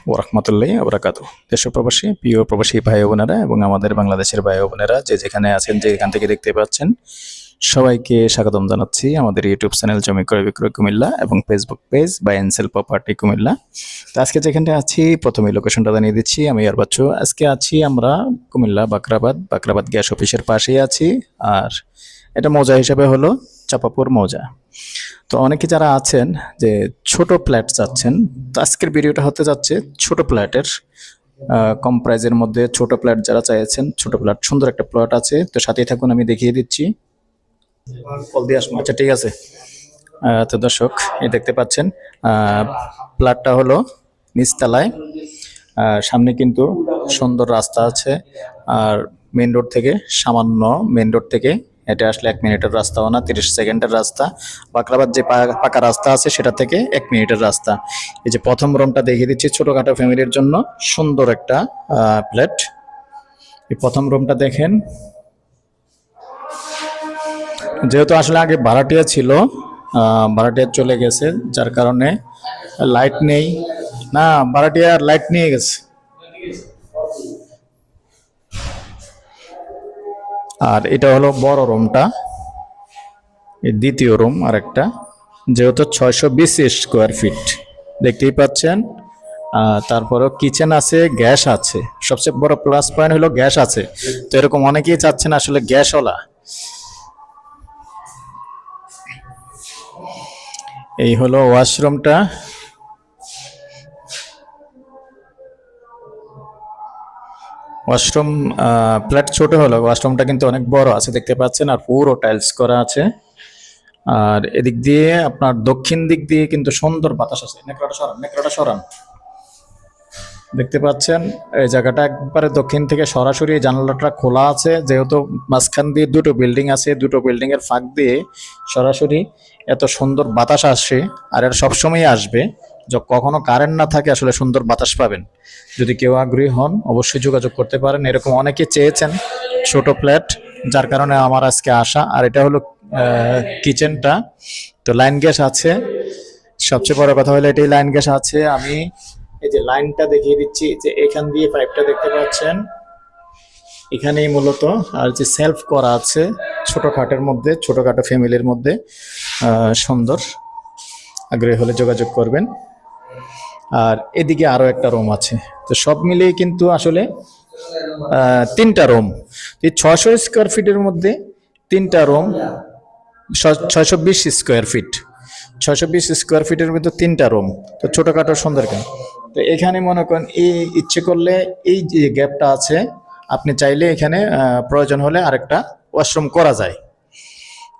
ওয়া রাহমাতুল্লাহি ওয়া বারাকাতুহু। দেশ ও প্রবাসী প্রিয় প্রবাসী ভাই ও বোনেরা এবং আমাদের বাংলাদেশের ভাই ও বোনেরা যে যেখানে আছেন, যে এখান থেকে দেখতে পাচ্ছেন, সবাইকে স্বাগতম জানাচ্ছি আমাদের ইউটিউব চ্যানেল জমি ক্রয় বিক্রয় কুমিল্লা এবং Facebook page buy and sell property Comilla. তো আজকে যেখানটা আছি প্রথমে লোকেশনটা জানিয়ে দিচ্ছি। আমি আর বাচ্চু আজকে আছি আমরা কুমিল্লা বাকরাবাদ গ্যাস অফিসের পাশেই আছি। আর এটা মৌজা হিসেবে হলো চাপাপুর মৌজা। তো অনেকে যারা আছেন যে ছোট ফ্ল্যাট চাচ্ছেন, তো আজকের ভিডিওটা হতে যাচ্ছে ছোট ফ্ল্যাটের কম প্রাইজের মধ্যে ছোট ফ্ল্যাট যারা চাইছেন, ছোট ফ্ল্যাট সুন্দর একটা প্লট আছে, তো সাথেই থাকুন, আমি দেখিয়ে দিচ্ছি। কল দিয়ে আসবো, আচ্ছা ঠিক আছে। তো দর্শক এই দেখতে পাচ্ছেন ফ্ল্যাটটা হলো নিচতলায়, সামনে কিন্তু সুন্দর রাস্তা আছে। আর মেন রোড থেকে হেঁটে আসলে 1 মিনিটের রাস্তাও না, 30 সেকেন্ডের রাস্তা। বাকরাবাদ যে পাকা রাস্তা আছে সেটা থেকে 1 মিনিটের রাস্তা। এই যে প্রথম রুমটা দেখিয়ে দিচ্ছি, ছোটখাটো ফ্যামিলির জন্য সুন্দর একটা ফ্ল্যাট। এই প্রথম রুমটা দেখেন, যেহেতু আসলে আগে ভাড়াটিয়া ছিল, ভাড়াটিয়া চলে গেছে, যার কারণে লাইট নেই। না, ভাড়াটিয়ার লাইট নিয়ে গেছে। আর এটা হলো বড় রুমটা, দ্বিতীয় রুম আর একটা, যেহেতু 620 স্কোয়ার ফিট দেখতেই পাচ্ছেন। তারপরেও কিচেন আছে, গ্যাস আছে। সবচেয়ে বড় প্লাস পয়েন্ট হলো গ্যাস আছে। তো এরকম অনেকেই চাচ্ছেন আসলে গ্যাসওয়ালা। এই হলো ওয়াশরুমটা। ওয়াশরুম ফ্ল্যাট ছোট হলো, ওয়াশরুমটা কিন্তু অনেক বড় আছে দেখতে পাচ্ছেন, আর পুরো টাইলস করা আছে। আর এদিক দিয়ে আপনার দক্ষিণ দিক দিয়ে কিন্তু সুন্দর বাতাস আছে। নেকড়াটা সরান। দেখতে পাচ্ছেন এই জায়গাটা একবারে দক্ষিণ থেকে সরাসরি জানালাটা খোলা আছে, যেহেতু মাঝখান দিয়ে দুটো বিল্ডিং আছে, দুটো বিল্ডিং এর ফাঁক দিয়ে সরাসরি এত সুন্দর বাতাস আসে। আর এটা সবসময় আসবে, কখনো কারেন্ট না থাকে আসলে সুন্দর বাতাস পাবেন। যদি কেউ আগ্রহী হন অবশ্যই যোগাযোগ করতে পারেন। এরকম অনেকে চেয়েছেন ছোট ফ্ল্যাট, যার কারণে আমার আজকে আসা। আর এটা হলো কিচেনটা, তো লাইন গ্যাস আছে। সবচেয়ে বড় কথা হলো এটাই লাইন গ্যাস আছে। আমি এই যে লাইনটা দেখিয়ে দিচ্ছি, যে এখান দিয়ে পাইপটা দেখতে পাচ্ছেন, এখানেই মূলত। আর যে সেলফ করা আছে ছোটখাটো ফ্যামিলির মধ্যে সুন্দর। আগ্রহী হলে যোগাযোগ করবেন। আর এদিকে আরো একটা রুম আছে। তো সব মিলিয়ে কিন্তু আসলে 3টা রুম, এই 600 স্কোয়ার ফিটের মধ্যে 3টা রুম, 620 স্কোয়ার ফিট, 620 স্কোয়ার ফিটের মধ্যে 3টা রুম। তো ছোটখাটো সুন্দর কেন। তো এখানে মনে করেন এই ইচ্ছে করলে এই যে গ্যাপটা আছে, আপনি চাইলে এখানে প্রয়োজন হলে আরেকটা ওয়াশরুম করা যায়।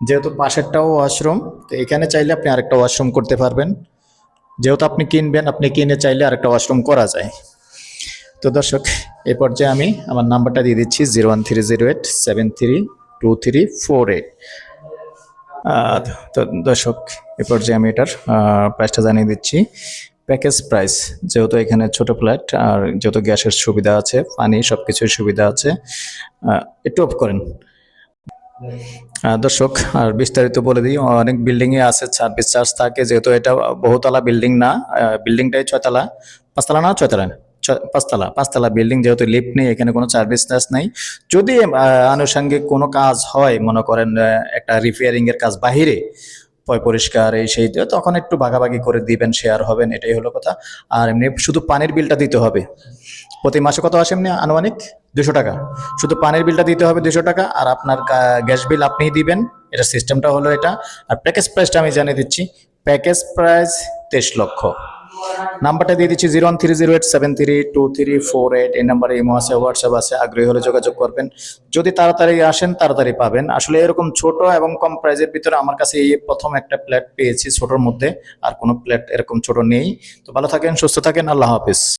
যেহেতু পাশেরটাও ওয়াশরুম, তো এখানে চাইলে আপনি আরেকটা ওয়াশরুম করতে পারবেন। যেহেতু আপনি কিনবেন, আপনি কিনে চাইলে আরেকটা ওয়াশরুম করা যায়। তো দর্শক এই পর্যায়ে আমি আমার নাম্বারটা দিয়ে দিচ্ছি 01308732348। তো দর্শক এই পর্যায়ে আমি এটার প্রাইসটা জানিয়ে দিচ্ছি। প্যাকেজ প্রাইস, যেহেতু এখানে ছোট ফ্ল্যাট, আর যেহেতু গ্যাসের সুবিধা আছে, পানি সবকিছুর সুবিধা আছে। একটু অফ করেন দর্শক। আর বিস্তারিত বলে দিই, অনেক বিল্ডিং এ আছে সার্ভিস চার্জ থাকে, যেহেতু এটা বহুতলা বিল্ডিং না, বিল্ডিংটাই 6তলা, 5তলা না 6তলা, 5তলা বিল্ডিং, যেহেতু লিফট নেই, এখানে কোনো সার্ভিস চার্জ নাই। যদি আনুষঙ্গিক কোনো কাজ হয়, মনে করেন একটা রিপেয়ারিং এর কাজ বাহিরে, পরিষ্কার এই সেই, তখন একটু ভাগাভাগি করে দিবেন, শেয়ার হবেন, এটাই হলো কথা। আর এমনি শুধু পানির বিলটা দিতে হবে। প্রতি মাসে কত আসে এমনি আনুমানিক 200 টাকা, শুধু পানির বিলটা দিতে হবে 200 টাকা। আর আপনার গ্যাস বিল আপনিই দিবেন। এটা সিস্টেমটা হলো এটা। আর প্যাকেজ প্রাইসটা আমি জানিয়ে দিচ্ছি। প্যাকেজ প্রাইস 23 লক্ষ। নাম্বারটা দিয়ে দিচ্ছি 01308732348। এই নাম্বারে ইমো আছে, হোয়াটসঅ্যাপ আছে। আগ্রহী হলে যোগাযোগ করবেন। যদি তাড়াতাড়ি আসেন তাড়াতাড়ি পাবেন। আসলে এরকম ছোট এবং কম প্রাইজের ভিতরে আমার কাছে এই প্রথম একটা ফ্ল্যাট পেয়েছি ছোটর মধ্যে। আর কোনো ফ্ল্যাট এরকম ছোট নেই। তো ভালো থাকেন, সুস্থ থাকেন, আল্লাহ হাফিজ।